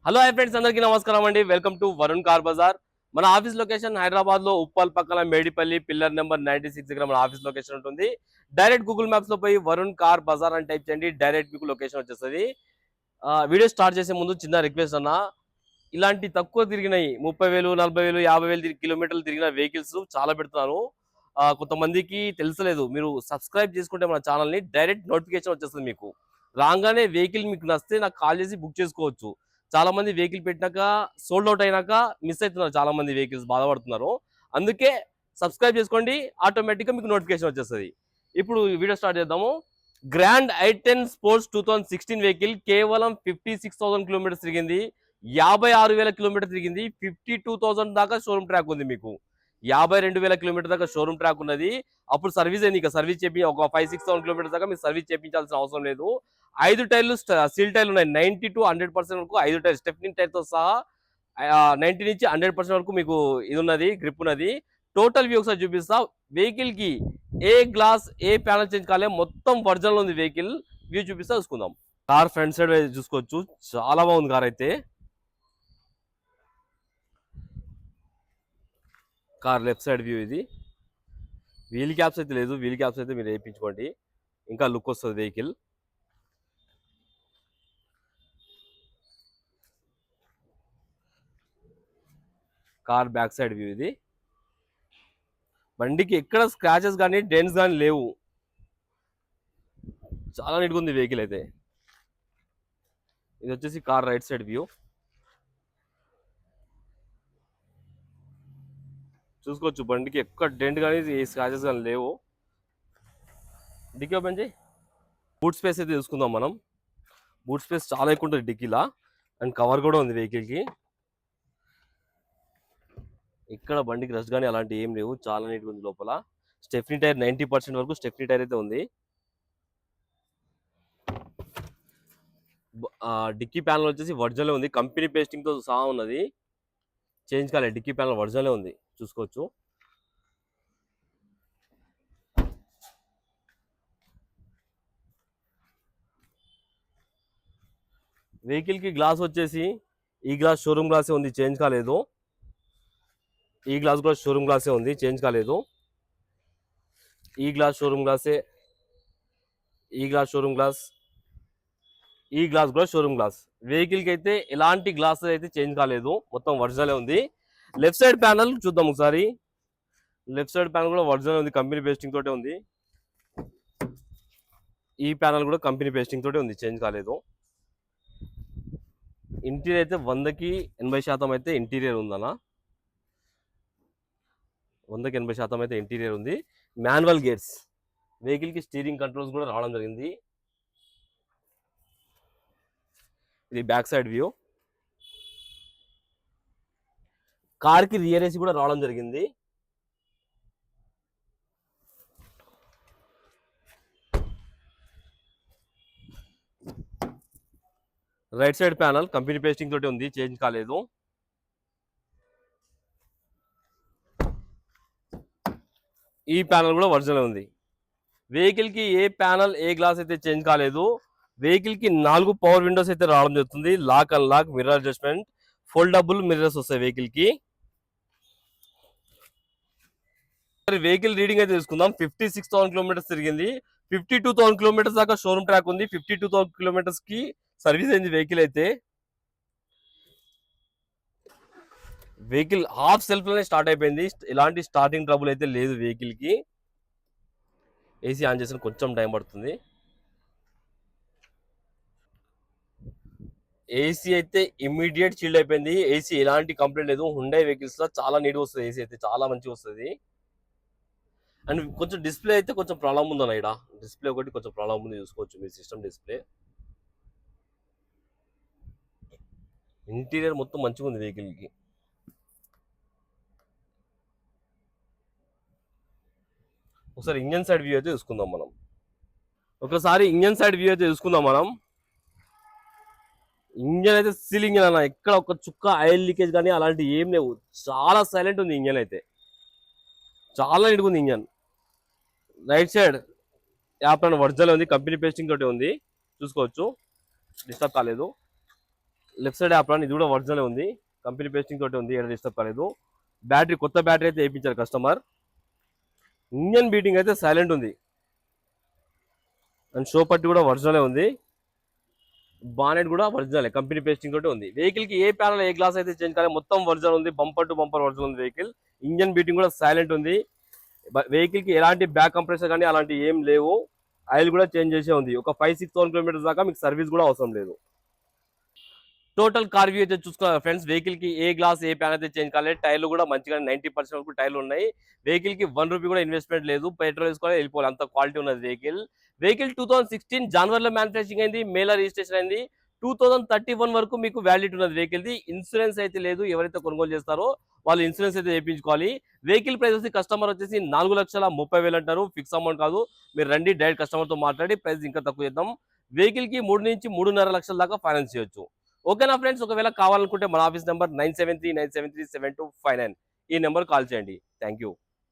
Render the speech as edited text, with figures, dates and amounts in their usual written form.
Hello hi friends, అందరికీ నమస్కారం అండి. Welcome to Varun car Bazaar. మన ఆఫీస్ లొకేషన్ హైదరాబాద్ లో ఉప్పల్ పక్కన మేడిపల్లి పిల్లర్ నెంబర్ 96 దగ్గర మన ఆఫీస్ లొకేషన్ ఉంటుంది. డైరెక్ట్ గూగుల్ మ్యాప్స్ లో పోయి వరుణ్ కార్ బజార్ అని టైప్ చేయండి, డైరెక్ట్ మీకు లొకేషన్ వచ్చేస్తుంది. వీడియో స్టార్ట్ చేసే ముందు చిన్న రిక్వెస్ట్ అన్న, ఇలాంటి తక్కువ తిరిగినాయి 30,000 40,000 50,000 కిలోమీటర్లు తిరిగిన వెహికల్స్ చాలా పెడుతున్నాను. కొంతమందికి తెలుసలేదు, మీరు సబ్స్క్రైబ్ చేసుకుంటే మన ఛానల్ని డైరెక్ట్ నోటిఫికేషన్ వచ్చేస్తుంది. మీకు రాగానే వెహికల్ మీకు నచ్చితే నాకు కాల్ చేసి బుక్ చేసుకోవచ్చు. చాలా మంది వెహికల్ పెట్టినాక సోల్డ్ అవుట్ అయినాక మిస్ అవుతున్నారు, చాలా మంది వెహికల్స్ బాధపడుతున్నారు. అందుకే సబ్స్క్రైబ్ చేసుకోండి, ఆటోమేటిక్గా మీకు నోటిఫికేషన్ వచ్చేస్తుంది. ఇప్పుడు వీడియో స్టార్ట్ చేద్దాము. గ్రాండ్ i10 స్పోర్ట్స్ 2016 వెహికల్ కేవలం 56,000 కిలోమీటర్స్ తిరిగింది. 56,000 కిలోమీటర్ తిరిగింది. 52,000 దాకా షోరూమ్ ట్రాక్ ఉంది. మీకు 52,000 కిలోమీటర్ దాకా షోరూమ్ ట్రాక్ ఉన్నది. అప్పుడు సర్వీస్ అయింది. ఇక సర్వీస్ చేపి ఒక 5-6,000 కిలోమీటర్ దాకా మీరు సర్వీస్ చేయించాల్సిన అవసరం లేదు. 5 టైర్లు సీల్ టైర్లు ఉన్నాయి. 90 to 100% వరకు 5 టైర్ స్టెప్నీ టైర్తో సహా 90 నుంచి 100% వరకు మీకు ఇది ఉన్నది, గ్రిప్ ఉన్నది. టోటల్ వ్యూ ఒకసారి చూపిస్తా. వెహికల్ కి ఏ గ్లాస్ ఏ ప్యానల్ చేంజ్ కాలే, మొత్తం ఒరిజినల్ ఉంది. వెహికల్ వ్యూ చూపిస్తా, చూసుకుందాం. కార్ ఫ్రంట్ సైడ్ చూసుకోవచ్చు, చాలా బాగుంది కార్ అయితే. కార్ లెఫ్ట్ సైడ్ వ్యూ ఇది. వీల్ క్యాప్స్ అయితే లేదు, వీల్ క్యాప్స్ అయితే మీరు వేయించుకోండి, ఇంకా లుక్ వస్తుంది vehicle. Car back side view ఇది. బండికి ఎక్కడ స్క్రాచెస్ కానీ డెన్స్ కానీ లేవు, చాలా నీట్గా ఉంది వెహికల్ అయితే. ఇది వచ్చేసి కార్ రైట్ సైడ్ వ్యూ చూసుకోవచ్చు. బండికి ఎక్కడ డెంట్ కానీ స్క్రాచెస్ కానీ లేవు. డిక్కీ ఓపెన్ చేయి. బూట్ స్పేస్ అయితే చూసుకుందాం మనం. బూట్ స్పేస్ చాలా ఎక్కువ ఉంటుంది డిక్కీలా, అండ్ కవర్ కూడా ఉంది వెహికల్కి. ఇక్కడ బండికి రష్ కానీ అలాంటి ఏం లేవు, చాలా నీట్గా ఉంది లోపల. స్టెఫ్నీ టైర్ 90% వరకు స్టెఫ్నీ టైర్ అయితే ఉంది. డిక్కీ ప్యానల్ వచ్చేసి ఒరిజినల్ ఉంది, కంపెనీ పేస్టింగ్తో సహా ఉన్నది, చేంజ్ కాలేదు. డిక్కీ ప్యానల్ ఒరిజినల్ ఉంది, చూసుకోవచ్చు. వెహికల్కి గ్లాస్ వచ్చేసి ఈ గ్లాస్ షోరూమ్ గ్లాసే ఉంది, చేంజ్ కాలేదు. ఈ గ్లాస్ కూడా షోరూమ్ గ్లాసే ఉంది, చేంజ్ కాలేదు. ఈ గ్లాస్ షోరూమ్ గ్లాసే, ఈ గ్లాస్ షోరూమ్ గ్లాస్, ఈ గ్లాస్ కూడా షోరూమ్ గ్లాస్. వెహికల్కి అయితే ఎలాంటి గ్లాస్ అయితే చేంజ్ కాలేదు, మొత్తం ఒరిజినలే ఉంది. లెఫ్ట్ సైడ్ ప్యానల్ చూద్దాం ఒకసారి. లెఫ్ట్ సైడ్ ప్యానల్ కూడా ఒరిజినల్ ఉంది, కంపెనీ పేస్టింగ్ తోటే ఉంది. ఈ ప్యానల్ కూడా కంపెనీ పేస్టింగ్ తోటే ఉంది, చేంజ్ కాలేదు. ఇంటీరియర్ అయితే 100కి 80% అయితే ఇంటీరియర్ ఉందన్న. 100కి 80% అయితే ఇంటీరియర్ ఉంది. Manual gears. వెహికల్కి స్టీరింగ్ కంట్రోల్స్ కూడా రావడం జరిగింది. ఇది బ్యాక్ సైడ్ వ్యూ. కార్కి రియర్ ఏసీ కూడా రావడం జరిగింది. Right side panel company pasting తోటి ఉంది, చేంజ్ కాలేదు. ఈ ప్యానల్ కూడా ఒరిజినల్ ఉంది. వెహికల్కి ఏ ప్యానల్ ఏ గ్లాస్ అయితే చేంజ్ కాలేదు. వెహికల్కి 4 పవర్ విండోస్ అయితే రావడం జరుగుతుంది. Lock and lock, mirror adjustment, foldable mirrors వస్తాయి వెహికల్కి. వెహికల్ రీడింగ్ అయితే తీసుకుందాం. 56,000 కిలోమీటర్స్ తిరిగింది. 52,000 కిలోమీటర్స్ దాకా షోరూమ్ ట్రాక్ ఉంది. 52,000 కిలోమీటర్స్ కి సర్వీస్ అయింది వెహికల్ అయితే. వెహికల్ హాఫ్ సెల్ఫ్ లోనే స్టార్ట్ అయిపోయింది, ఎలాంటి స్టార్టింగ్ ట్రబుల్ అయితే లేదు వెహికల్ కి. ఏసీ ఆన్ చేసిన కొంచెం టైం పడుతుంది. ఏసీ అయితే ఇమ్మీడియట్ చీల్డ్ అయిపోయింది. ఏసీ ఎలాంటి కంప్లైంట్ లేదు. హుండై వెహికల్స్ లో చాలా నీట్గా వస్తుంది, ఏసీ అయితే చాలా మంచిగా వస్తుంది. అండ్ కొంచెం డిస్ప్లే అయితే కొంచెం ప్రాబ్లం ఉందన్న. ఇక్కడ డిస్ప్లే ఒకటి కొంచెం ప్రాబ్లం ఉంది, చూసుకోవచ్చు మీ సిస్టమ్ డిస్ప్లే. ఇంటీరియర్ మొత్తం మంచిగా ఉంది వెహికల్కి. ఒకసారి ఇంజన్ సైడ్ వ్యూ అయితే చూసుకుందాం మనం. ఒకసారి ఇంజన్ సైడ్ వ్యూ అయితే చూసుకుందాం మనం. ఇంజన్ అయితే సీల్ ఇంజన్ అన్న, ఎక్కడ ఒక చుక్క ఆయిల్ లీకేజ్ కానీ అలాంటి ఏం లేవు. చాలా సైలెంట్ ఉంది ఇంజన్ అయితే, చాలా నీట్గా ఉంది engine. Right side app original ఉంది, కంపెనీ పేస్టింగ్ తోటి ఉంది, చూసుకోవచ్చు, డిస్టర్బ్ కాలేదు. లెఫ్ట్ సైడ్ యాప్రాన్ ఇది కూడా ఒరిజినల్ ఉంది, కంపెనీ పేస్టింగ్ తోటి ఉంది, ఏడ డిస్టర్బ్ కాలేదు. బ్యాటరీ కొత్త బ్యాటరీ అయితే వేయించారు కస్టమర్. ఇంజన్ బీటింగ్ అయితే సైలెంట్ ఉంది అండ్ షో పట్టి కూడా ఒరిజినలే ఉంది. బానెట్ కూడా ఒరిజినల్ కంపెనీ పేస్టింగ్ తోటి ఉంది. వెహికల్ కి ఏ ప్యానల్ ఏ గ్లాస్ అయితే చేంజ్ కాలేదు, మొత్తం ఒరిజినల్ ఉంది. బంపర్ టు బంపర్ ఒరిజినల్ ఉంది వెహికల్. ఇంజన్ బీటింగ్ కూడా సైలెంట్ ఉంది. వెహికల్ కి ఎలాంటి బ్యాక్ కంప్రెసర్ కానీ అలాంటి ఏం లేవు. ఆయిల్ కూడా చేంజ్ చేసే ఉంది. ఒక 5-6,000 కిలోమీటర్స్ దాకా మీకు సర్వీస్ కూడా అవసరం లేదు. టోటల్ కార్ వ్యూ అయితే చూసుకున్నారు ఫ్రెండ్స్. వెహికల్ కి ఏ గ్లాస్ ఏ ప్యాన్ అయితే చేంజ్ కాలేదు. టైర్లు కూడా మంచిగా 90% వరకు టైర్లు ఉన్నాయి. వెహికల్ కి 1 రూపీ కూడా ఇన్వెస్ట్మెంట్ లేదు. పెట్రోల్ వేసుకోవాలి వెళ్ళిపోవాలి, అంత క్వాలిటీ ఉన్నది వెహికల్. వెహికల్ 2016 జనవరిలో మ్యానుఫ్యాక్చరింగ్ అయింది, మేలో రిజిస్ట్రేషన్ అయింది. 2031 వరకు మీకు వ్యాలిడిటీ ఉన్నది వెహికల్ ది. ఇన్సూరెన్స్ అయితే లేదు. ఎవరైతే కొనుగోలు చేస్తారో వాళ్ళు ఇన్సూరెన్స్ అయితే చేయించుకోవాలి. వెహికల్ ప్రైస్ వచ్చి కస్టమర్ వచ్చేసి 4,30,000 అంటారు, ఫిక్స్ అమౌంట్ కాదు. మీరు రండి డైరెక్ట్ కస్టమర్ తో మాట్లాడి ప్రైస్ ఇంకా తక్కువ చేద్దాం. వెహికల్ కి 3 నుంచి 3.5 లక్షల దాకా ఫైనాన్స్ చేయొచ్చు. ఓకేనా ఫ్రెండ్స్? ఒకవేళ కావాలనుకుంటే మన ఆఫీస్ నెంబర్ 9739737259 ఈ నెంబర్ కాల్ చేయండి. Thank you.